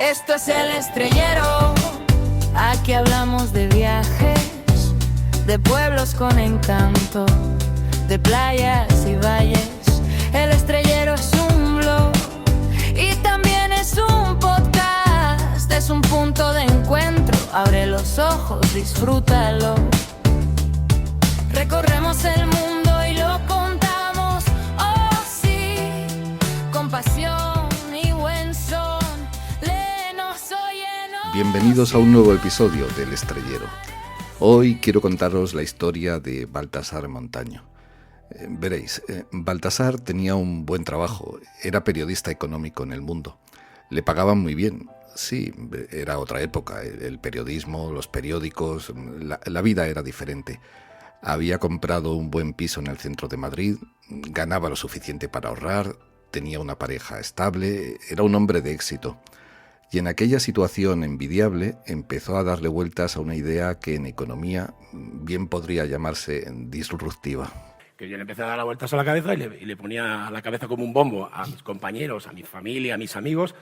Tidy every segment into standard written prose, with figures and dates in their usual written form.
Esto es El Estrellero, aquí hablamos de viajes, de pueblos con encanto, de playas y valles. El Estrellero es un blog y también es un podcast, es un punto de encuentro. Abre los ojos, disfrútalo. Recorremos el mundo y lo contamos, oh sí, con pasión y buen son. Bienvenidos a un nuevo episodio del Estrellero. Hoy quiero contaros la historia de Baltasar Montaño. Veréis, Baltasar tenía un buen trabajo, era periodista económico en El Mundo. Le pagaban muy bien. Sí, era otra época, el periodismo, los periódicos, la vida era diferente. Había comprado un buen piso en el centro de Madrid, ganaba lo suficiente para ahorrar, tenía una pareja estable, era un hombre de éxito. Y en aquella situación envidiable empezó a darle vueltas a una idea que en economía bien podría llamarse disruptiva. Que yo le empecé a dar las vueltas a la cabeza y le ponía a la cabeza como un bombo a mis compañeros, a mi familia, a mis amigos.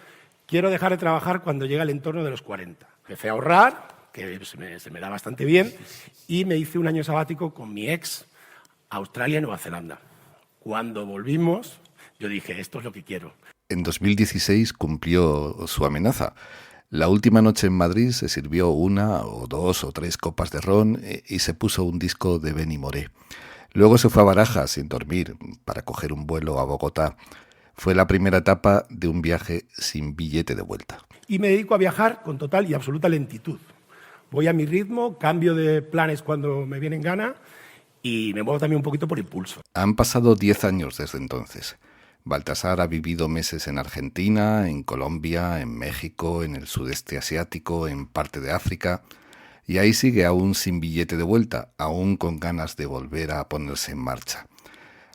Quiero dejar de trabajar cuando llega el entorno de los 40. Empecé a ahorrar, que se me da bastante bien, y me hice un año sabático con mi ex a Australia y Nueva Zelanda. Cuando volvimos, yo dije, esto es lo que quiero. En 2016 cumplió su amenaza. La última noche en Madrid se sirvió una o dos o tres copas de ron y se puso un disco de Benny Moré. Luego se fue a Barajas sin dormir para coger un vuelo a Bogotá. Fue la primera etapa de un viaje sin billete de vuelta. Y me dedico a viajar con total y absoluta lentitud. Voy a mi ritmo, cambio de planes cuando me viene en gana y me muevo también un poquito por impulso. Han pasado 10 años desde entonces. Baltasar ha vivido meses en Argentina, en Colombia, en México, en el sudeste asiático, en parte de África, y ahí sigue aún sin billete de vuelta, aún con ganas de volver a ponerse en marcha.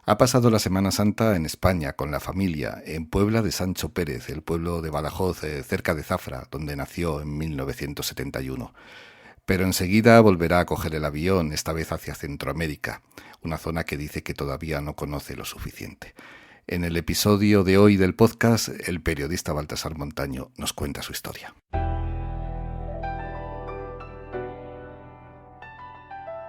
Ha pasado la Semana Santa en España con la familia, en Puebla de Sancho Pérez, el pueblo de Badajoz, cerca de Zafra, donde nació en 1971. Pero enseguida volverá a coger el avión, esta vez hacia Centroamérica, una zona que dice que todavía no conoce lo suficiente. En el episodio de hoy del podcast, el periodista Baltasar Montaño nos cuenta su historia.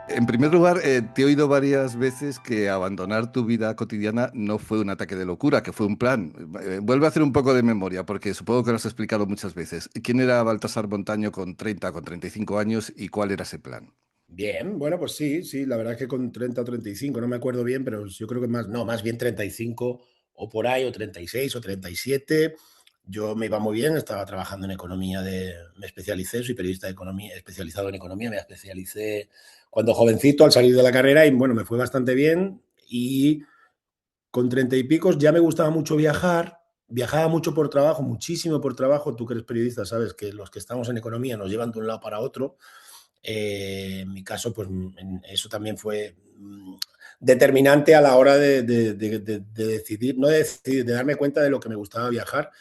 En primer lugar, te he oído varias veces que abandonar tu vida cotidiana no fue un ataque de locura, que fue un plan. Vuelve a hacer un poco de memoria, porque supongo que lo has explicado muchas veces. ¿Quién era Baltasar Montaño con 30, con 35 años y cuál era ese plan? Bien, bueno, pues sí, la verdad es que con 30 o 35, no me acuerdo bien, pero yo creo que más bien 35 o por ahí, o 36 o 37. Yo me iba muy bien, estaba trabajando en economía, me especialicé, soy periodista de economía, especializado en economía, me especialicé cuando jovencito al salir de la carrera y bueno, me fue bastante bien y con 30 y picos ya me gustaba mucho viajar, viajaba mucho por trabajo, muchísimo por trabajo, tú que eres periodista sabes que los que estamos en economía nos llevan de un lado para otro. En mi caso, pues eso también fue determinante a la hora de decidir, no de decidir, de darme cuenta de lo que me gustaba viajar,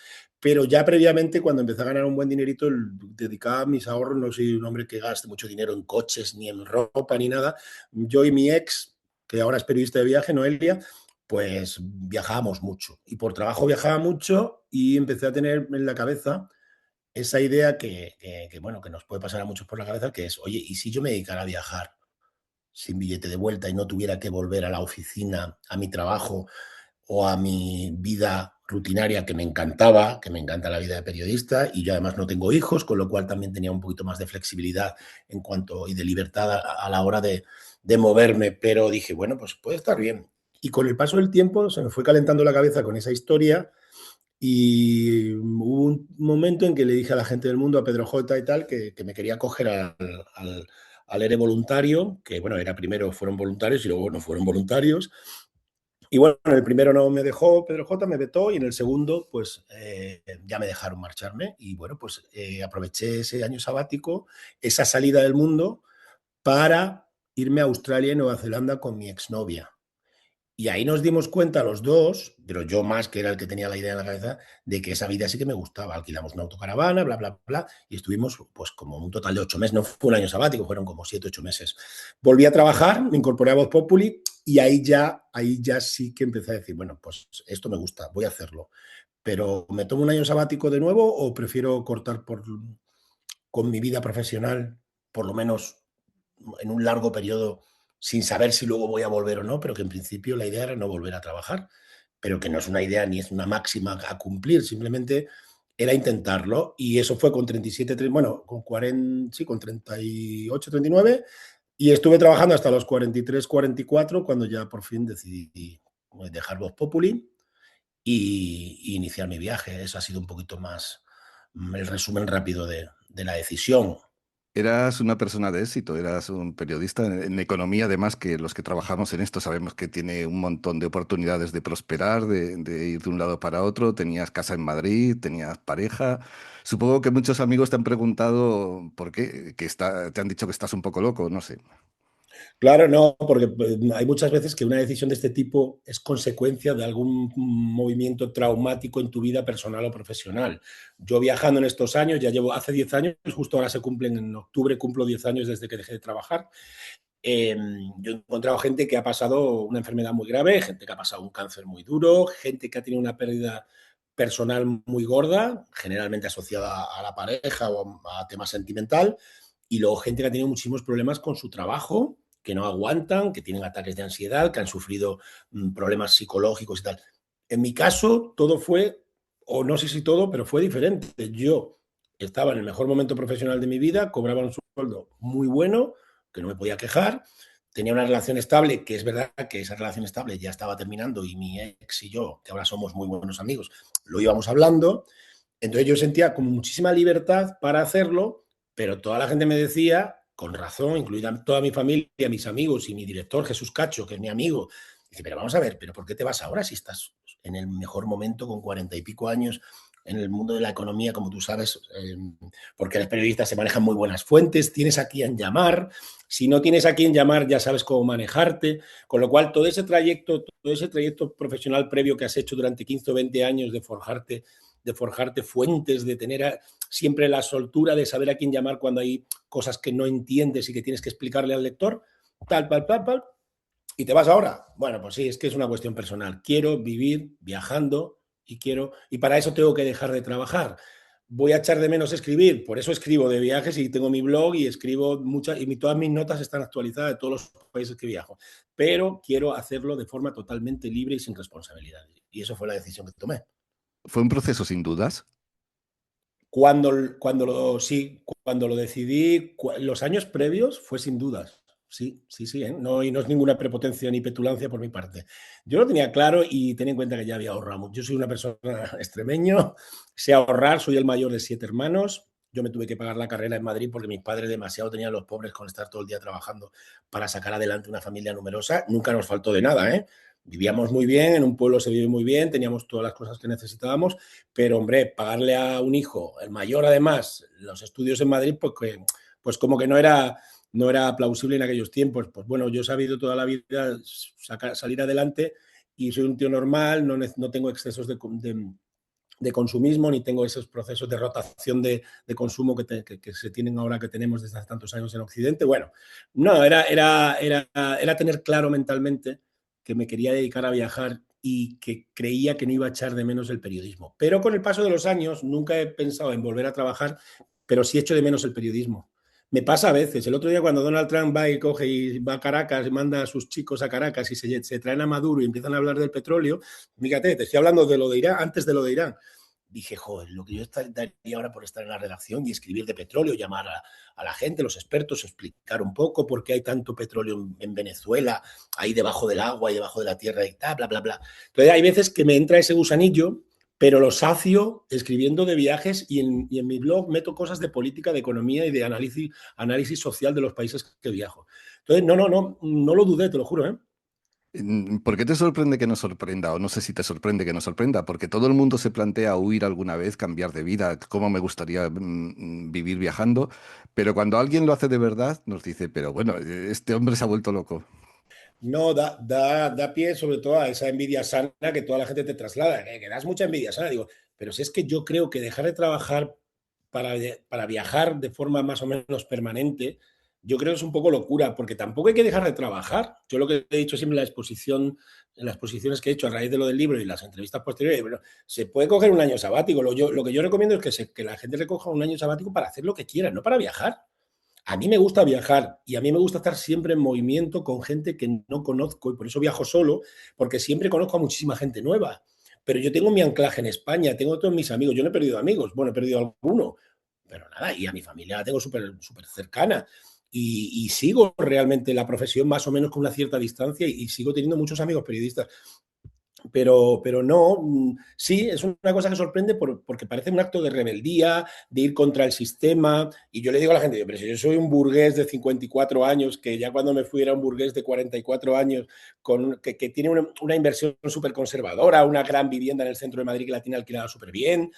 pero ya previamente cuando empecé a ganar un buen dinerito, dedicaba mis ahorros, no soy un hombre que gaste mucho dinero en coches, ni en ropa, ni nada. Yo y mi ex, que ahora es periodista de viaje, Noelia, pues viajábamos mucho y por trabajo viajaba mucho y empecé a tener en la cabeza esa idea bueno, que nos puede pasar a muchos por la cabeza, que es, oye, ¿y si yo me dedicara a viajar sin billete de vuelta y no tuviera que volver a la oficina, a mi trabajo o a mi vida rutinaria que me encantaba, que me encanta la vida de periodista y yo además no tengo hijos, con lo cual también tenía un poquito más de flexibilidad en cuanto y de libertad a la hora de moverme, pero dije, bueno, pues puede estar bien. Y con el paso del tiempo se me fue calentando la cabeza con esa historia. Y hubo un momento en que le dije a la gente del mundo, a Pedro J y tal, que me quería coger al ERE voluntario, que bueno, primero fueron voluntarios y luego no fueron voluntarios. Y bueno, en el primero no me dejó Pedro J, me vetó, y en el segundo pues ya me dejaron marcharme. Y bueno, pues aproveché ese año sabático, esa salida del mundo, para irme a Australia y Nueva Zelanda con mi exnovia. Y ahí nos dimos cuenta los dos, pero yo más, que era el que tenía la idea en la cabeza, de que esa vida sí que me gustaba. Alquilamos una autocaravana, bla, bla, bla, y estuvimos pues como un total de 8 meses. No fue un año sabático, fueron como 7, 8 meses. Volví a trabajar, me incorporé a Voz Populi y ahí ya sí que empecé a decir, bueno, pues esto me gusta, voy a hacerlo. pero ¿me tomo un año sabático de nuevo o prefiero cortar con mi vida profesional, por lo menos en un largo periodo, sin saber si luego voy a volver o no, pero que en principio la idea era no volver a trabajar, pero que no es una idea ni es una máxima a cumplir, simplemente era intentarlo y eso fue con 37, bueno, con 40, sí, con 38, 39 y estuve trabajando hasta los 43, 44 cuando ya por fin decidí dejar Voz Populi y iniciar mi viaje. Eso ha sido un poquito más el resumen rápido de la decisión. Eras una persona de éxito, eras un periodista en economía, además que los que trabajamos en esto sabemos que tiene un montón de oportunidades de prosperar, de ir de un lado para otro. Tenías casa en Madrid, tenías pareja. Supongo que muchos amigos te han preguntado por qué, te han dicho que estás un poco loco, no sé. Claro, no, porque hay muchas veces que una decisión de este tipo es consecuencia de algún movimiento traumático en tu vida personal o profesional. Yo viajando en estos años, ya llevo hace 10 años, justo ahora se cumplen, en octubre cumplo 10 años desde que dejé de trabajar. Eh, yo he encontrado gente que ha pasado una enfermedad muy grave, gente que ha pasado un cáncer muy duro, gente que ha tenido una pérdida personal muy gorda, generalmente asociada a la pareja o a tema sentimental, y luego gente que ha tenido muchísimos problemas con su trabajo, que no aguantan, que tienen ataques de ansiedad, que han sufrido problemas psicológicos y tal. En mi caso, todo fue, o no sé si todo, pero fue diferente. Yo estaba en el mejor momento profesional de mi vida, cobraba un sueldo muy bueno, que no me podía quejar, tenía una relación estable, que es verdad que esa relación estable ya estaba terminando y mi ex y yo, que ahora somos muy buenos amigos, lo íbamos hablando. Entonces yo sentía como muchísima libertad para hacerlo, pero toda la gente me decía, con razón, incluida toda mi familia, mis amigos y mi director Jesús Cacho, que es mi amigo, dice, pero vamos a ver, pero ¿por qué te vas ahora si estás en el mejor momento con 40 y pico años en el mundo de la economía, como tú sabes, porque los periodistas se manejan muy buenas fuentes, tienes a quién llamar, si no tienes a quién llamar ya sabes cómo manejarte, con lo cual todo ese trayecto profesional previo que has hecho durante 15 o 20 años de forjarte fuentes, de tener siempre la soltura de saber a quién llamar cuando hay cosas que no entiendes y que tienes que explicarle al lector, tal, y te vas ahora. Bueno, pues sí, es que es una cuestión personal. Quiero vivir viajando y para eso tengo que dejar de trabajar. Voy a echar de menos escribir, por eso escribo de viajes y tengo mi blog y escribo muchas, y todas mis notas están actualizadas de todos los países que viajo, pero quiero hacerlo de forma totalmente libre y sin responsabilidad. Y eso fue la decisión que tomé. Fue un proceso sin dudas. Cuando lo decidí, los años previos fue sin dudas. Sí, sí, sí, ¿eh? No, y no es ninguna prepotencia ni petulancia por mi parte. Yo lo tenía claro y ten en cuenta que ya había ahorrado mucho. Yo soy una persona extremeño, sé ahorrar, soy el mayor de 7 hermanos. Yo me tuve que pagar la carrera en Madrid porque mis padres demasiado tenían los pobres con estar todo el día trabajando para sacar adelante una familia numerosa. Nunca nos faltó de nada, ¿eh? Vivíamos muy bien, en un pueblo se vive muy bien, teníamos todas las cosas que necesitábamos, pero hombre, pagarle a un hijo, el mayor además, los estudios en Madrid, pues como que no era plausible en aquellos tiempos. Pues bueno, yo he sabido toda la vida salir adelante y soy un tío normal, no tengo excesos de consumismo, ni tengo esos procesos de rotación de consumo que se tienen ahora, que tenemos desde hace tantos años en Occidente. Bueno, no, era tener claro mentalmente que me quería dedicar a viajar y que creía que no iba a echar de menos el periodismo. Pero con el paso de los años nunca he pensado en volver a trabajar, pero sí echo de menos el periodismo. Me pasa a veces. El otro día cuando Donald Trump va y coge y va a Caracas y manda a sus chicos a Caracas y se traen a Maduro y empiezan a hablar del petróleo, fíjate, te estoy hablando de lo de Irán, antes de lo de Irán. Dije, joder, lo que yo daría ahora por estar en la redacción y escribir de petróleo, llamar a la gente, los expertos, explicar un poco por qué hay tanto petróleo en Venezuela, ahí debajo del agua y debajo de la tierra y tal, bla, bla, bla. Entonces hay veces que me entra ese gusanillo, pero lo sacio escribiendo de viajes y en mi blog meto cosas de política, de economía y de análisis social de los países que viajo. Entonces, no lo dudé, te lo juro, ¿eh? ¿Por qué te sorprende que nos sorprenda? O no sé si te sorprende que nos sorprenda, porque todo el mundo se plantea huir alguna vez, cambiar de vida, cómo me gustaría vivir viajando, pero cuando alguien lo hace de verdad, nos dice, pero bueno, este hombre se ha vuelto loco. No, da pie sobre todo a esa envidia sana que toda la gente te traslada, que das mucha envidia sana. Digo, pero si es que yo creo que dejar de trabajar para viajar de forma más o menos permanente yo creo que es un poco locura, porque tampoco hay que dejar de trabajar. Yo lo que he dicho siempre en la exposición, en las exposiciones que he hecho a raíz de lo del libro y las entrevistas posteriores, bueno, se puede coger un año sabático. Lo que yo recomiendo es que la gente recoja un año sabático para hacer lo que quiera, no para viajar. A mí me gusta viajar y a mí me gusta estar siempre en movimiento con gente que no conozco y por eso viajo solo, porque siempre conozco a muchísima gente nueva. Pero yo tengo mi anclaje en España, tengo todos mis amigos, yo no he perdido amigos, bueno, he perdido alguno, pero nada, y a mi familia la tengo súper cercana. Y sigo realmente la profesión más o menos con una cierta distancia y sigo teniendo muchos amigos periodistas. Pero no, sí, es una cosa que sorprende porque parece un acto de rebeldía, de ir contra el sistema. Y yo le digo a la gente, pero si yo soy un burgués de 54 años, que ya cuando me fui era un burgués de 44 años, que tiene una inversión súper conservadora, una gran vivienda en el centro de Madrid que la tiene alquilada súper bien.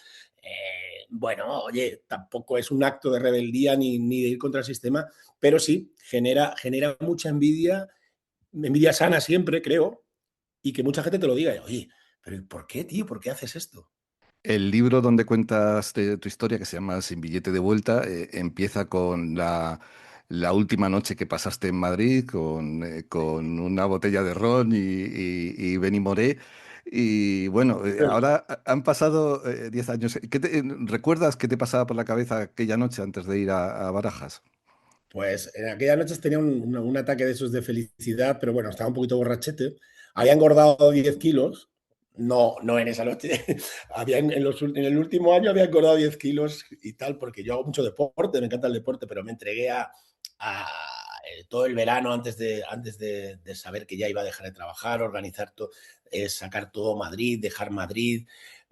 Bueno, oye, tampoco es un acto de rebeldía ni de ir contra el sistema, pero sí, genera mucha envidia sana siempre, creo, y que mucha gente te lo diga, oye, pero ¿por qué, tío? ¿Por qué haces esto? El libro donde cuentas tu historia, que se llama Sin billete de vuelta, empieza con la última noche que pasaste en Madrid, con una botella de ron y Benimoré. Y bueno, ahora han pasado 10 años. ¿Recuerdas qué te pasaba por la cabeza aquella noche antes de ir a Barajas? Pues en aquella noche tenía un ataque de esos de felicidad, pero bueno, estaba un poquito borrachete. Había engordado 10 kilos. No, no en esa noche. En el último año había engordado 10 kilos y tal, porque yo hago mucho deporte, me encanta el deporte, pero me entregué a todo el verano antes de saber que ya iba a dejar de trabajar, organizar todo, sacar todo Madrid, dejar Madrid.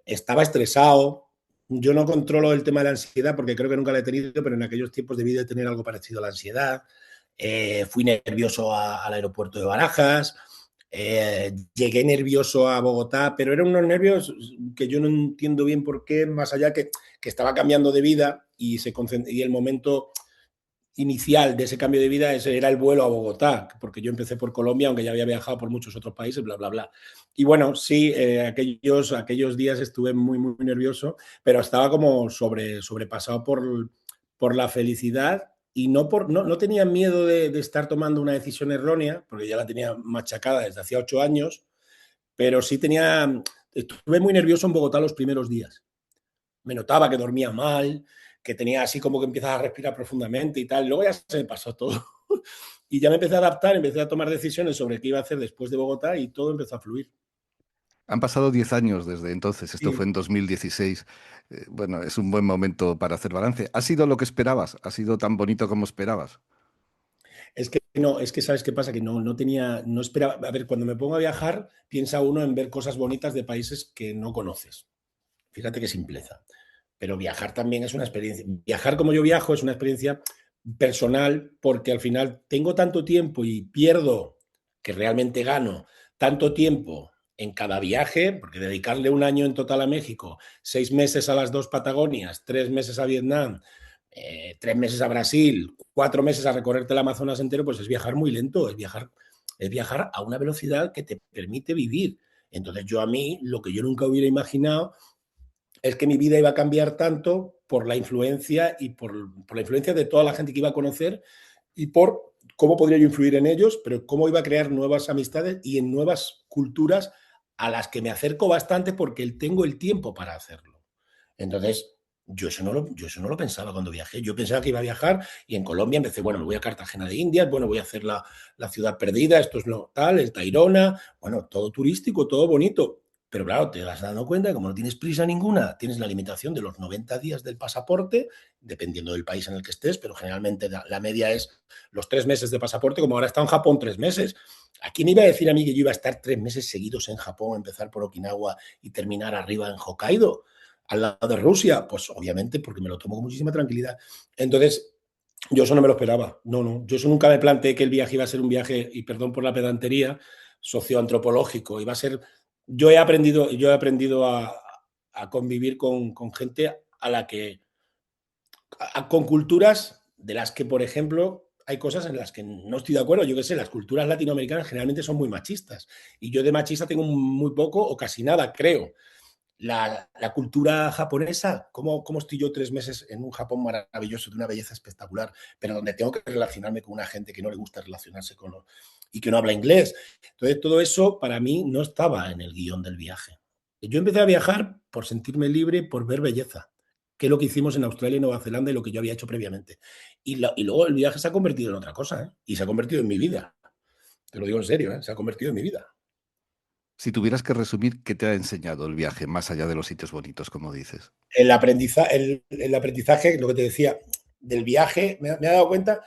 Estaba estresado. Yo no controlo el tema de la ansiedad porque creo que nunca la he tenido, pero en aquellos tiempos debí de tener algo parecido a la ansiedad. Fui nervioso al aeropuerto de Barajas, llegué nervioso a Bogotá, pero eran unos nervios que yo no entiendo bien por qué, más allá que estaba cambiando de vida y el momento inicial de ese cambio de vida ese era el vuelo a Bogotá, porque yo empecé por Colombia, aunque ya había viajado por muchos otros países, bla, bla, bla. Y bueno, sí, aquellos días estuve muy nervioso, pero estaba como sobrepasado por la felicidad y no tenía miedo de estar tomando una decisión errónea, porque ya la tenía machacada desde hacía 8 años, pero sí estuve muy nervioso en Bogotá los primeros días. Me notaba que dormía mal, que tenía así como que empiezas a respirar profundamente y tal. Luego ya se me pasó todo. Y ya me empecé a adaptar, empecé a tomar decisiones sobre qué iba a hacer después de Bogotá y todo empezó a fluir. Han pasado 10 años desde entonces, esto fue Sí. en 2016. Bueno, es un buen momento para hacer balance. ¿Ha sido lo que esperabas? ¿Ha sido tan bonito como esperabas? Es que no, es que sabes qué pasa, que no esperaba. A ver, cuando me pongo a viajar, piensa uno en ver cosas bonitas de países que no conoces. Fíjate qué simpleza. Pero viajar también es una experiencia. Viajar como yo viajo es una experiencia personal porque al final tengo tanto tiempo y pierdo, que realmente gano, tanto tiempo en cada viaje, porque dedicarle un año en total a México, 6 meses a las dos Patagonias, 3 meses a Vietnam, 3 meses a Brasil, 4 meses a recorrerte el Amazonas entero, pues es viajar muy lento, es viajar a una velocidad que te permite vivir. Entonces yo a mí, lo que yo nunca hubiera imaginado es que mi vida iba a cambiar tanto por la influencia y por la influencia de toda la gente que iba a conocer y por cómo podría yo influir en ellos, pero cómo iba a crear nuevas amistades y en nuevas culturas a las que me acerco bastante porque tengo el tiempo para hacerlo. Entonces, yo eso no lo pensaba cuando viajé. Yo pensaba que iba a viajar y en Colombia empecé, bueno, me voy a Cartagena de Indias, bueno, voy a hacer la ciudad perdida, esto es lo tal, el Tayrona, bueno, todo turístico, todo bonito. Pero claro, te vas dando cuenta que como no tienes prisa ninguna, tienes la limitación de los 90 días del pasaporte, dependiendo del país en el que estés, pero generalmente la media es los 3 meses de pasaporte, como ahora está en Japón 3 meses. ¿A quién iba a decir a mí que yo iba a estar 3 meses seguidos en Japón, empezar por Okinawa y terminar arriba en Hokkaido, al lado de Rusia? Pues obviamente porque me lo tomo con muchísima tranquilidad. Entonces, yo eso no me lo esperaba. No, no. Yo eso nunca me planteé que el viaje iba a ser un viaje, y perdón por la pedantería, socioantropológico. Iba a ser. Yo he aprendido a convivir con gente con culturas de las que, por ejemplo, hay cosas en las que no estoy de acuerdo. Yo qué sé, las culturas latinoamericanas generalmente son muy machistas. Y yo de machista tengo muy poco o casi nada, creo. la cultura japonesa, ¿cómo estoy yo 3 meses en un Japón maravilloso, de una belleza espectacular, pero donde tengo que relacionarme con una gente que no le gusta relacionarse y que no habla inglés? Entonces, todo eso para mí no estaba en el guión del viaje. Yo empecé a viajar por sentirme libre, por ver belleza, que es lo que hicimos en Australia y Nueva Zelanda y lo que yo había hecho previamente. Y luego el viaje se ha convertido en otra cosa, ¿eh? Y se ha convertido en mi vida. Te lo digo en serio, ¿eh? Se ha convertido en mi vida. Si tuvieras que resumir, ¿qué te ha enseñado el viaje, más allá de los sitios bonitos, como dices? El aprendizaje, lo que te decía, del viaje, me he dado cuenta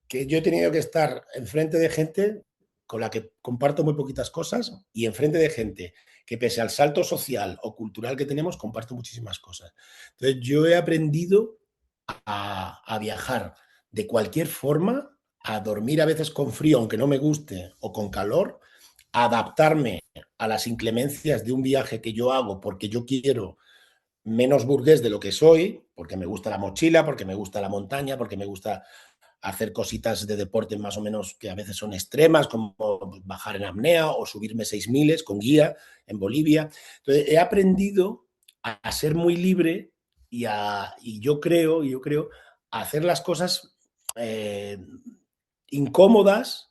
que yo he tenido que estar enfrente de gente con la que comparto muy poquitas cosas y enfrente de gente que pese al salto social o cultural que tenemos, comparto muchísimas cosas. Entonces, yo he aprendido a viajar de cualquier forma, a dormir a veces con frío, aunque no me guste, o con calor, a adaptarme a las inclemencias de un viaje que yo hago porque yo quiero menos burgués de lo que soy, porque me gusta la mochila, porque me gusta la montaña, porque me gusta hacer cositas de deporte más o menos que a veces son extremas, como bajar en apnea o subirme 6.000 con guía en Bolivia. Entonces, he aprendido a ser muy libre y yo creo, a hacer las cosas incómodas,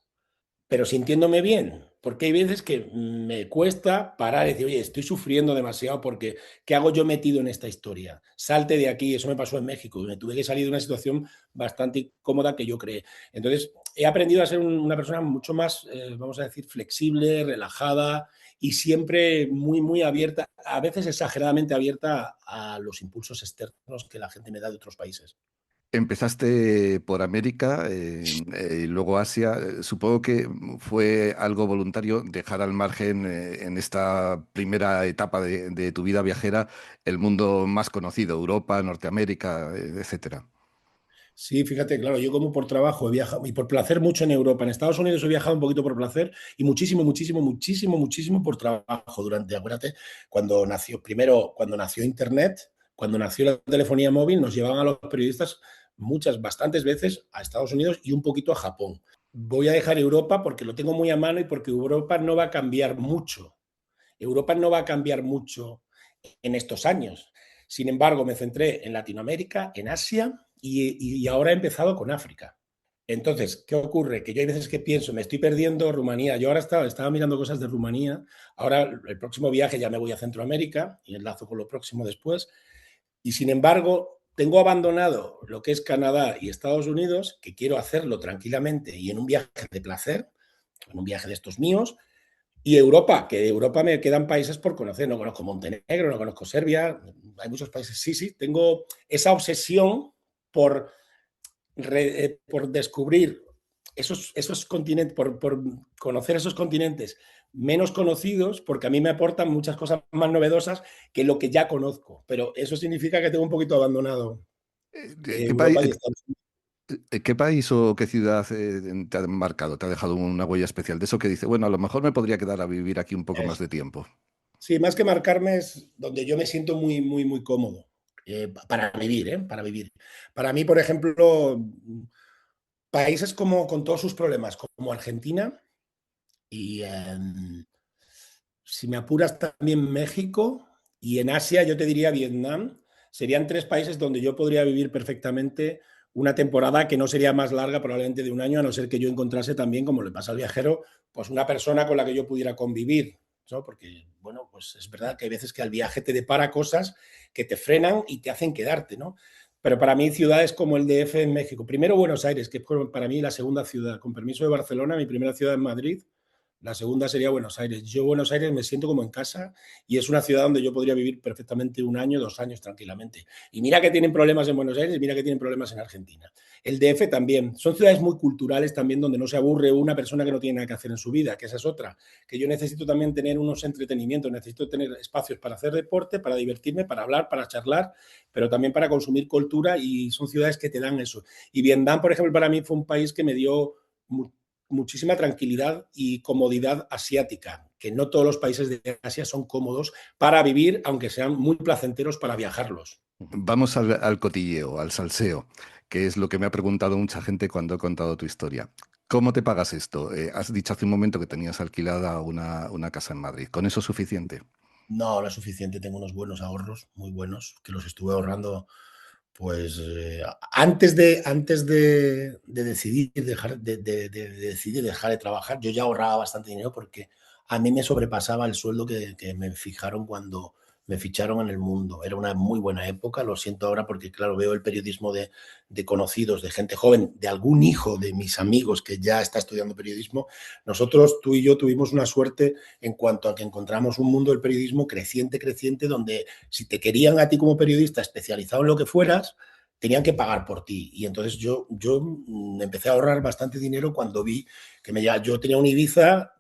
pero sintiéndome bien. Porque hay veces que me cuesta parar y decir, oye, estoy sufriendo demasiado porque ¿qué hago yo metido en esta historia? Salte de aquí, eso me pasó en México, me tuve que salir de una situación bastante incómoda que yo creé. Entonces, he aprendido a ser una persona mucho más, vamos a decir, flexible, relajada y siempre muy, muy abierta, a veces exageradamente abierta a los impulsos externos que la gente me da de otros países. Empezaste por América, y luego Asia. Supongo que fue algo voluntario dejar al margen, en esta primera etapa de tu vida viajera, el mundo más conocido, Europa, Norteamérica, etcétera. Sí, fíjate, claro, yo como por trabajo he viajado y por placer mucho en Europa. En Estados Unidos he viajado un poquito por placer y muchísimo, muchísimo, muchísimo, muchísimo por trabajo durante, acuérdate, cuando nació Internet, cuando nació la telefonía móvil, nos llevaban a los periodistas bastantes veces a Estados Unidos y un poquito a Japón. Voy a dejar Europa porque lo tengo muy a mano y porque Europa no va a cambiar mucho. Europa no va a cambiar mucho en estos años. Sin embargo, me centré en Latinoamérica, en Asia y ahora he empezado con África. Entonces, ¿qué ocurre? Que yo hay veces que pienso, me estoy perdiendo Rumanía. Yo ahora estaba mirando cosas de Rumanía. Ahora el próximo viaje ya me voy a Centroamérica y enlazo con lo próximo después. Y sin embargo, tengo abandonado lo que es Canadá y Estados Unidos, que quiero hacerlo tranquilamente y en un viaje de placer, en un viaje de estos míos, y Europa, que de Europa me quedan países por conocer. No conozco Montenegro, no conozco Serbia, hay muchos países. Sí, sí, tengo esa obsesión por, por descubrir esos continentes, por conocer esos continentes menos conocidos, porque a mí me aportan muchas cosas más novedosas que lo que ya conozco. Pero eso significa que tengo un poquito abandonado ¿Qué Europa país, y Estados Unidos. qué país o qué ciudad, te ha marcado, te ha dejado una huella especial? De eso que dice, bueno, a lo mejor me podría quedar a vivir aquí un poco más de tiempo. Sí, más que marcarme es donde yo me siento muy, muy, muy cómodo para vivir, ¿eh? Para vivir. Para mí, por ejemplo, países como con todos sus problemas, como Argentina y si me apuras también México y en Asia yo te diría Vietnam, serían 3 países donde yo podría vivir perfectamente una temporada que no sería más larga probablemente de un año, a no ser que yo encontrase también, como le pasa al viajero, pues una persona con la que yo pudiera convivir, ¿no? Porque, bueno, pues es verdad que hay veces que al viaje te depara cosas que te frenan y te hacen quedarte, ¿no? Pero para mí ciudades como el DF en México, primero Buenos Aires, que es para mí la segunda ciudad, con permiso de Barcelona, mi primera ciudad en Madrid, la segunda sería Buenos Aires. Yo Buenos Aires me siento como en casa y es una ciudad donde yo podría vivir perfectamente un año, 2 años tranquilamente. Y mira que tienen problemas en Buenos Aires, mira que tienen problemas en Argentina. El DF también. Son ciudades muy culturales también donde no se aburre una persona que no tiene nada que hacer en su vida, que esa es otra. Que yo necesito también tener unos entretenimientos, necesito tener espacios para hacer deporte, para divertirme, para hablar, para charlar, pero también para consumir cultura y son ciudades que te dan eso. Y Vietnam, por ejemplo, para mí fue un país que me dio muchísima tranquilidad y comodidad asiática, que no todos los países de Asia son cómodos para vivir, aunque sean muy placenteros para viajarlos. Vamos al cotilleo, al salseo, que es lo que me ha preguntado mucha gente cuando he contado tu historia. ¿Cómo te pagas esto? Has dicho hace un momento que tenías alquilada una casa en Madrid. ¿Con eso es suficiente? No, no es suficiente. Tengo unos buenos ahorros, muy buenos, que los estuve ahorrando pues antes de decidir decidir dejar de trabajar. Yo ya ahorraba bastante dinero porque a mí me sobrepasaba el sueldo que me fijaron cuando me ficharon en El Mundo. Era una muy buena época, lo siento ahora porque, claro, veo el periodismo de conocidos, de gente joven, de algún hijo de mis amigos que ya está estudiando periodismo. Nosotros, tú y yo, tuvimos una suerte en cuanto a que encontramos un mundo del periodismo creciente, creciente, donde si te querían a ti como periodista especializado en lo que fueras, tenían que pagar por ti. Y entonces yo empecé a ahorrar bastante dinero cuando vi que yo tenía un Ibiza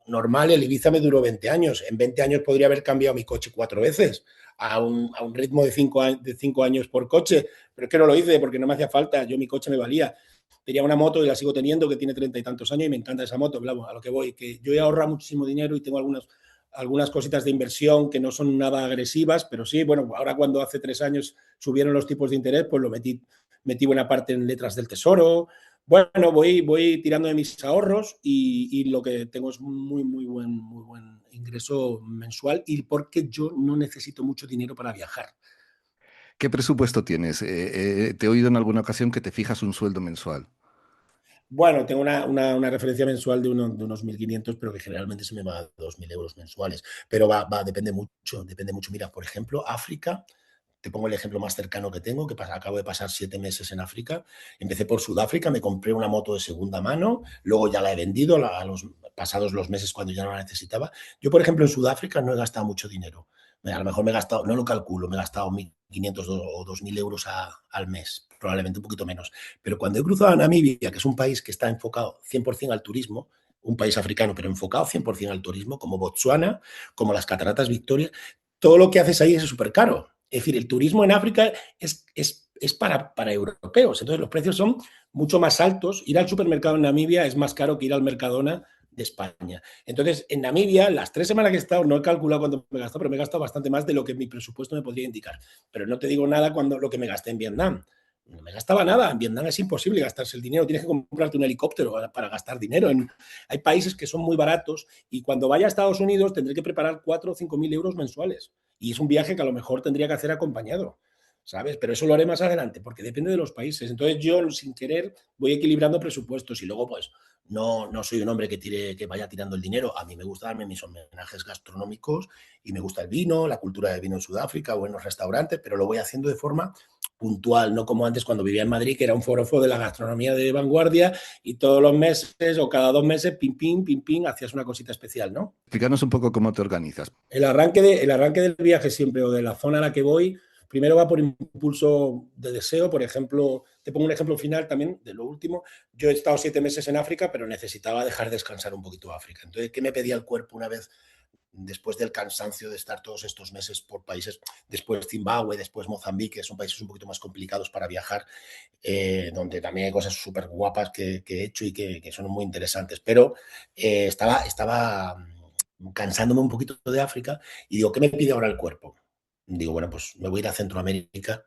normal. El Ibiza me duró 20 años. En 20 años podría haber cambiado mi coche 4 veces a un ritmo de 5 años por coche, pero es que no lo hice porque no me hacía falta. Mi coche me valía. Tenía una moto y la sigo teniendo que tiene 30 y tantos años y me encanta esa moto. Claro, a lo que voy, que yo he ahorrado muchísimo dinero y tengo algunas cositas de inversión que no son nada agresivas, pero sí, bueno, ahora cuando hace 3 años subieron los tipos de interés, pues metí buena parte en letras del Tesoro. Bueno, voy tirando de mis ahorros y lo que tengo es muy buen ingreso mensual, y porque yo no necesito mucho dinero para viajar. ¿Qué presupuesto tienes? Te he oído en alguna ocasión que te fijas un sueldo mensual. Bueno, tengo una referencia mensual de unos 1.500, pero que generalmente se me va a 2.000 euros mensuales. Pero depende mucho, depende mucho. Mira, por ejemplo, África. Te pongo el ejemplo más cercano que tengo, que acabo de pasar 7 meses en África. Empecé por Sudáfrica, me compré una moto de segunda mano, luego ya la he vendido pasados los meses cuando ya no la necesitaba. Yo, por ejemplo, en Sudáfrica no he gastado mucho dinero. A lo mejor me he gastado, no lo calculo, me he gastado 1.500 o 2.000 euros al mes, probablemente un poquito menos. Pero cuando he cruzado a Namibia, que es un país que está enfocado 100% al turismo, un país africano, pero enfocado 100% al turismo, como Botsuana, como las Cataratas Victoria, todo lo que haces ahí es súper caro. Es decir, el turismo en África es para europeos, entonces los precios son mucho más altos. Ir al supermercado en Namibia es más caro que ir al Mercadona de España. Entonces, en Namibia, las 3 semanas que he estado, no he calculado cuánto me he gastado, pero me he gastado bastante más de lo que mi presupuesto me podría indicar. Pero no te digo nada cuando lo que me gasté en Vietnam. No me gastaba nada. En Vietnam es imposible gastarse el dinero. Tienes que comprarte un helicóptero para gastar dinero. Hay países que son muy baratos y cuando vaya a Estados Unidos tendré que preparar 4 o 5 mil euros mensuales. Y es un viaje que a lo mejor tendría que hacer acompañado, ¿sabes? Pero eso lo haré más adelante porque depende de los países. Entonces yo, sin querer, voy equilibrando presupuestos y luego, pues, no soy un hombre que vaya tirando el dinero. A mí me gusta darme mis homenajes gastronómicos y me gusta el vino, la cultura del vino en Sudáfrica, buenos restaurantes, pero lo voy haciendo de forma puntual, no como antes cuando vivía en Madrid, que era un forofo de la gastronomía de vanguardia y todos los meses o cada 2 meses, pim, pim, hacías una cosita especial, ¿no? Explícanos un poco cómo te organizas. El arranque del viaje siempre, o de la zona a la que voy, primero va por impulso de deseo. Por ejemplo, te pongo un ejemplo final también de lo último. Yo he estado 7 meses en África, pero necesitaba dejar descansar un poquito África. Entonces, ¿qué me pedía el cuerpo una vez después del cansancio de estar todos estos meses por países, después Zimbabue, después Mozambique, que son países un poquito más complicados para viajar, donde también hay cosas súper guapas que he hecho y que son muy interesantes? Pero estaba cansándome un poquito de África y digo, ¿qué me pide ahora el cuerpo? Digo, bueno, pues me voy a ir a Centroamérica,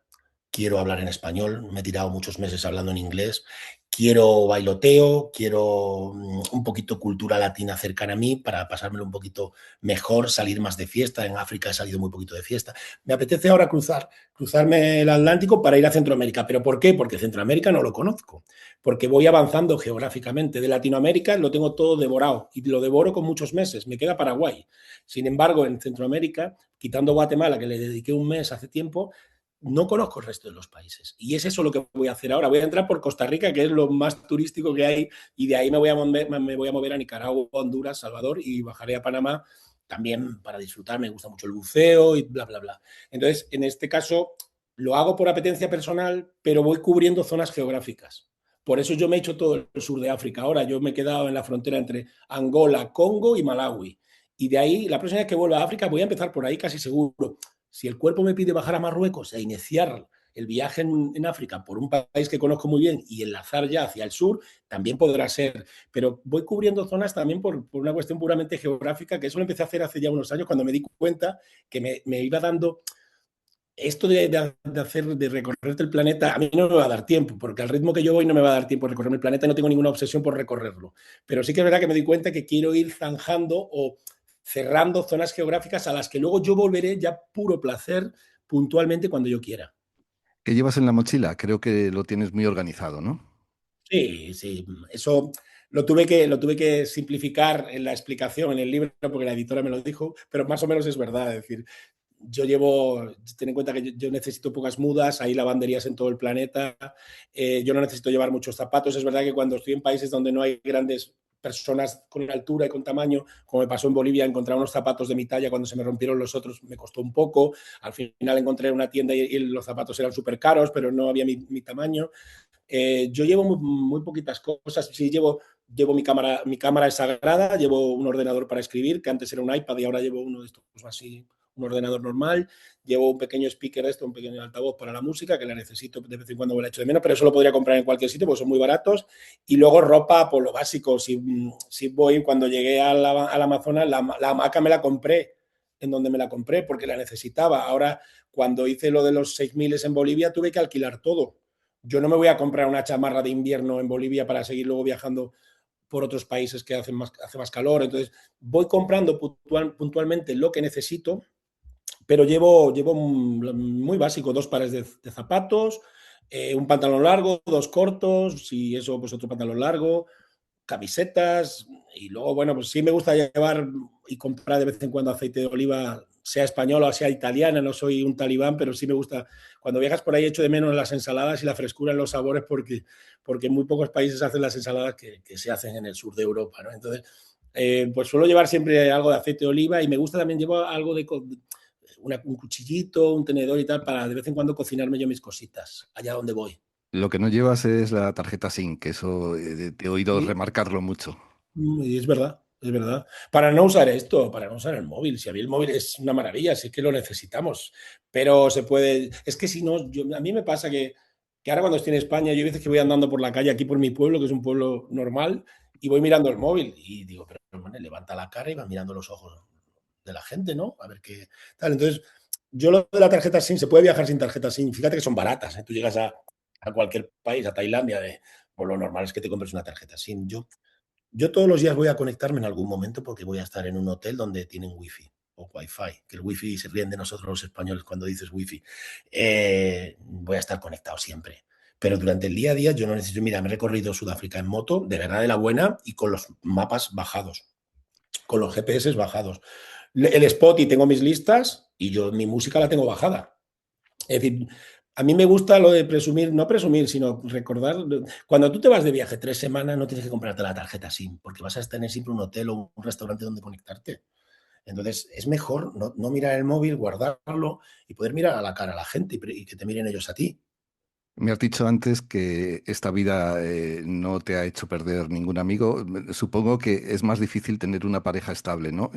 quiero hablar en español, me he tirado muchos meses hablando en inglés, quiero bailoteo, quiero un poquito cultura latina cercana a mí para pasármelo un poquito mejor, salir más de fiesta. En África he salido muy poquito de fiesta. Me apetece ahora cruzarme el Atlántico para ir a Centroamérica. ¿Pero por qué? Porque Centroamérica no lo conozco, porque voy avanzando geográficamente. De Latinoamérica lo tengo todo devorado y lo devoro con muchos meses. Me queda Paraguay. Sin embargo, en Centroamérica, quitando Guatemala, que le dediqué un mes hace tiempo, no conozco el resto de los países. Y es eso lo que voy a hacer ahora. Voy a entrar por Costa Rica, que es lo más turístico que hay, y de ahí me voy a mover a Nicaragua, Honduras, Salvador, y bajaré a Panamá también para disfrutar. Me gusta mucho el buceo y bla, bla, bla. Entonces, en este caso, lo hago por apetencia personal, pero voy cubriendo zonas geográficas. Por eso yo me he hecho todo el sur de África. Ahora yo me he quedado en la frontera entre Angola, Congo y Malawi. Y de ahí, la próxima vez que vuelva a África, voy a empezar por ahí casi seguro. Si el cuerpo me pide bajar a Marruecos e iniciar el viaje en África por un país que conozco muy bien y enlazar ya hacia el sur, también podrá ser. Pero voy cubriendo zonas también por una cuestión puramente geográfica, que eso lo empecé a hacer hace ya unos años, cuando me di cuenta que me iba dando esto de recorrerte el planeta. A mí no me va a dar tiempo, porque al ritmo que yo voy no me va a dar tiempo de recorrer el planeta y no tengo ninguna obsesión por recorrerlo. Pero sí que es verdad que me di cuenta que quiero ir zanjando o cerrando zonas geográficas a las que luego yo volveré ya puro placer puntualmente cuando yo quiera. ¿Qué llevas en la mochila? Creo que lo tienes muy organizado, ¿no? Sí, sí, eso lo tuve que simplificar en la explicación en el libro porque la editora me lo dijo, pero más o menos es verdad. Es decir, yo llevo, ten en cuenta que yo necesito pocas mudas, hay lavanderías en todo el planeta, yo no necesito llevar muchos zapatos. Es verdad que cuando estoy en países donde no hay grandes personas con altura y con tamaño, como me pasó en Bolivia, encontrar unos zapatos de mi talla cuando se me rompieron los otros me costó un poco. Al final encontré una tienda y los zapatos eran súper caros, pero no había mi tamaño. Yo llevo muy poquitas cosas. Sí, llevo mi cámara es sagrada, llevo un ordenador para escribir, que antes era un iPad y ahora llevo uno de estos así, un ordenador normal. Llevo un pequeño speaker de esto, un pequeño altavoz para la música, que la necesito de vez en cuando, me la echo de menos, pero eso lo podría comprar en cualquier sitio porque son muy baratos. Y luego ropa, por lo básico. Si voy, cuando llegué al Amazonas, la hamaca me la compré en donde me la compré porque la necesitaba. Ahora, cuando hice lo de los 6.000 en Bolivia, tuve que alquilar todo. Yo no me voy a comprar una chamarra de invierno en Bolivia para seguir luego viajando por otros países que hace más calor. Entonces, voy comprando puntualmente lo que necesito, pero llevo muy básico, 2 pares de zapatos, un pantalón largo, 2 cortos, y eso, pues otro pantalón largo, camisetas, y luego, bueno, pues sí me gusta llevar y comprar de vez en cuando aceite de oliva, sea española o sea italiana. No soy un talibán, pero sí me gusta. Cuando viajas por ahí echo de menos las ensaladas y la frescura en los sabores porque en muy pocos países hacen las ensaladas que se hacen en el sur de Europa, ¿no? Entonces, pues suelo llevar siempre algo de aceite de oliva y me gusta también llevar algo un cuchillito, un tenedor y tal, para de vez en cuando cocinarme yo mis cositas allá donde voy. Lo que no llevas es la tarjeta SIM, que eso te he oído Y remarcarlo mucho. Y es verdad, es verdad. Para no usar esto, para no usar el móvil. Si a mí el móvil es una maravilla, sí que lo necesitamos. Pero se puede. Es que si no, a mí me pasa que ahora cuando estoy en España, yo hay veces que voy andando por la calle aquí por mi pueblo, que es un pueblo normal, y voy mirando el móvil. Y digo, pero bueno, levanta la cara y va mirando los ojos de la gente, ¿no? A ver qué tal. Entonces, yo lo de la tarjeta SIM, se puede viajar sin tarjeta SIM. Fíjate que son baratas, ¿eh? Tú llegas a cualquier país, a Tailandia, pues lo normal es que te compres una tarjeta SIM. Yo todos los días voy a conectarme en algún momento porque voy a estar en un hotel donde tienen wifi o wifi, que el wifi se ríen de nosotros los españoles cuando dices wifi. Voy a estar conectado siempre. Pero durante el día a día yo no necesito, mira, me he recorrido Sudáfrica en moto, de verdad de la buena, y con los mapas bajados, con los GPS bajados. El Spotify, tengo mis listas y yo mi música la tengo bajada. Es decir, a mí me gusta lo de presumir, no presumir, sino recordar. Cuando tú te vas de viaje 3 semanas, no tienes que comprarte la tarjeta SIM, porque vas a tener siempre un hotel o un restaurante donde conectarte. Entonces, es mejor no mirar el móvil, guardarlo y poder mirar a la cara a la gente y que te miren ellos a ti. Me has dicho antes que esta vida no te ha hecho perder ningún amigo. Supongo que es más difícil tener una pareja estable, ¿no?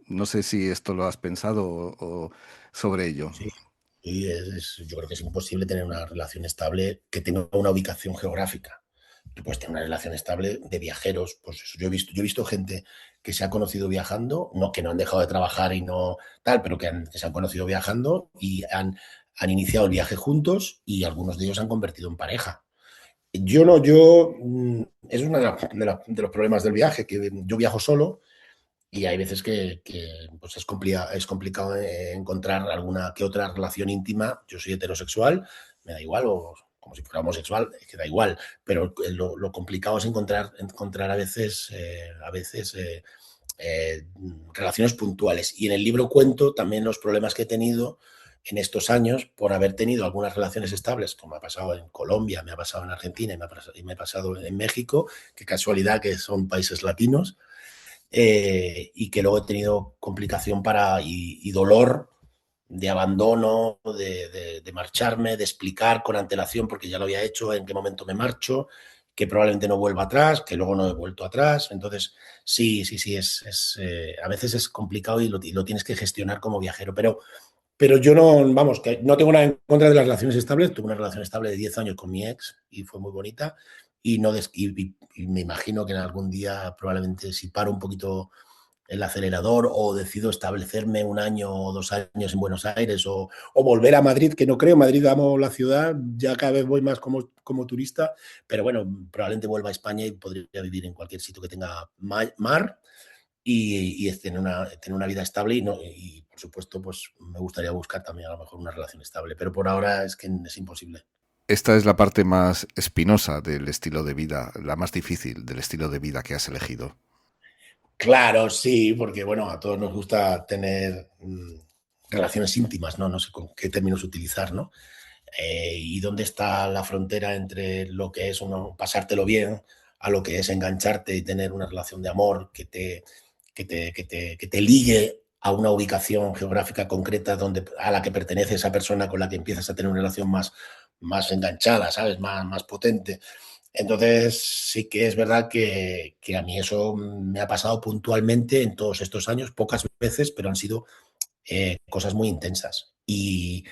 No sé si esto lo has pensado o sobre ello. Sí, y yo creo que es imposible tener una relación estable que tenga una ubicación geográfica. Tú puedes tener una relación estable de viajeros. Pues eso, yo he visto gente que se ha conocido viajando, no que no han dejado de trabajar y no tal, pero que se han conocido viajando y han iniciado el viaje juntos y algunos de ellos se han convertido en pareja. Yo no, es uno de los problemas del viaje, que yo viajo solo y hay veces que pues es complicado encontrar alguna que otra relación íntima. Yo soy heterosexual, me da igual, o como si fuera homosexual, es que da igual, pero lo complicado es encontrar a veces relaciones puntuales. Y en el libro cuento también los problemas que he tenido en estos años por haber tenido algunas relaciones estables, como me ha pasado en Colombia, me ha pasado en Argentina y me ha pasado en México. Qué casualidad que son países latinos. Y que luego he tenido complicación y dolor de abandono, de marcharme, de explicar con antelación, porque ya lo había hecho, en qué momento me marcho, que probablemente no vuelva atrás, que luego no he vuelto atrás. Entonces, sí, a veces es complicado y lo tienes que gestionar como viajero, pero yo no, vamos, que no tengo nada en contra de las relaciones estables. Tuve una relación estable de 10 años con mi ex y fue muy bonita. Y me imagino que en algún día, probablemente, si paro un poquito el acelerador o decido establecerme 1 año o 2 años en Buenos Aires o volver a Madrid, que no creo. Madrid, amo la ciudad, ya cada vez voy más como turista, pero bueno, probablemente vuelva a España y podría vivir en cualquier sitio que tenga mar y es tener una vida estable y, por supuesto, pues me gustaría buscar también a lo mejor una relación estable, pero por ahora es que es imposible. Esta es la parte más espinosa del estilo de vida, la más difícil del estilo de vida que has elegido. Claro, sí, porque bueno, a todos nos gusta tener relaciones íntimas, ¿no? No sé con qué términos utilizar, ¿no? Y dónde está la frontera entre lo que es pasártelo bien a lo que es engancharte y tener una relación de amor que te ligue a una ubicación geográfica concreta a la que pertenece esa persona con la que empiezas a tener una relación más enganchada, ¿sabes? Más potente. Entonces, sí que es verdad que a mí eso me ha pasado puntualmente en todos estos años, pocas veces, pero han sido cosas muy intensas. Y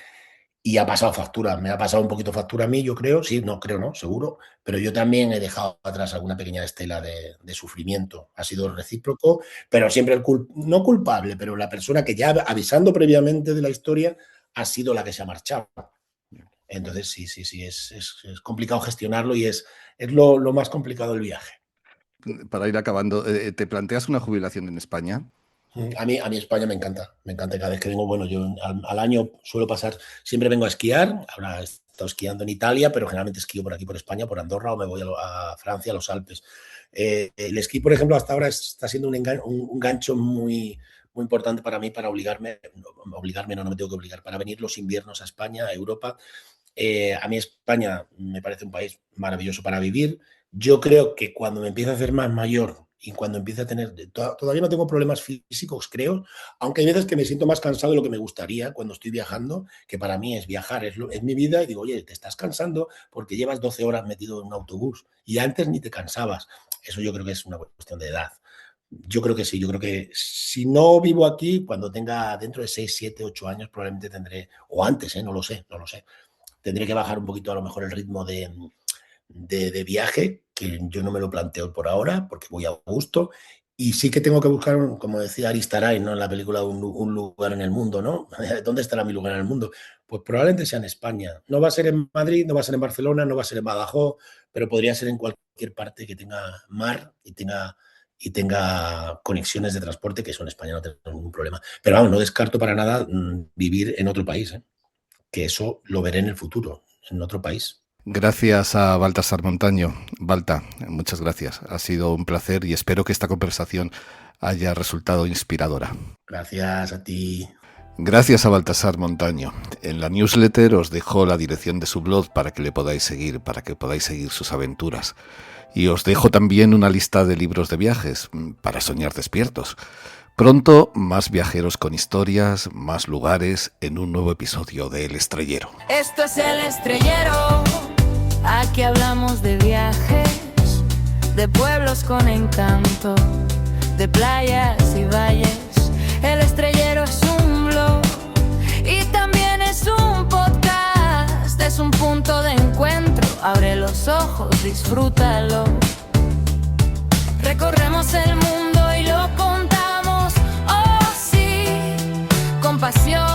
ha pasado factura, me ha pasado un poquito factura a mí, yo creo, sí, no creo, no, seguro, pero yo también he dejado atrás alguna pequeña estela de sufrimiento. Ha sido recíproco, pero siempre no culpable, pero la persona que ya avisando previamente de la historia ha sido la que se ha marchado. Entonces, sí, es complicado gestionarlo y es lo más complicado del viaje. Para ir acabando, ¿te planteas una jubilación en España? A mí España me encanta cada vez que vengo. Bueno, yo al año suelo pasar, siempre vengo a esquiar. Ahora he estado esquiando en Italia, pero generalmente esquío por aquí, por España, por Andorra, o me voy a Francia, a los Alpes. El esquí, por ejemplo, hasta ahora está siendo un gancho muy importante para mí, para obligarme, no me tengo que obligar, para venir los inviernos a España, a Europa. A mí España me parece un país maravilloso para vivir. Yo creo que cuando me empiece a hacer más mayor y cuando empiece a tener... Todavía no tengo problemas físicos, creo, aunque hay veces que me siento más cansado de lo que me gustaría cuando estoy viajando, que para mí es viajar, es mi vida, y digo, oye, te estás cansando porque llevas 12 horas metido en un autobús y antes ni te cansabas. Eso yo creo que es una cuestión de edad. Yo creo que sí, yo creo que si no vivo aquí, cuando tenga dentro de 6, 7, 8 años, probablemente tendré, o antes, no lo sé, tendré que bajar un poquito a lo mejor el ritmo de viaje, que yo no me lo planteo por ahora, porque voy a gusto, y sí que tengo que buscar, como decía Aristarain, ¿no? En la película, un lugar en el mundo, ¿no? ¿Dónde estará mi lugar en el mundo? Pues probablemente sea en España. No va a ser en Madrid, no va a ser en Barcelona, no va a ser en Badajoz, pero podría ser en cualquier parte que tenga mar y tenga conexiones de transporte, que eso en España no tengo ningún problema. Pero vamos, no descarto para nada vivir en otro país, que eso lo veré en el futuro, en otro país. Gracias a Baltasar Montaño. Balta, muchas gracias. Ha sido un placer y espero que esta conversación haya resultado inspiradora. Gracias a ti. Gracias a Baltasar Montaño. En la newsletter os dejo la dirección de su blog para que le podáis seguir, para que podáis seguir sus aventuras. Y os dejo también una lista de libros de viajes para soñar despiertos. Pronto, más viajeros con historias, más lugares en un nuevo episodio de El Estrellero. Esto es El Estrellero, aquí hablamos de viajes, de pueblos con encanto, de playas y valles. El Estrellero es un blog y también es un podcast, es un punto de encuentro. Abre los ojos, disfrútalo. Recorremos el mundo y lo contamos, oh sí, con pasión.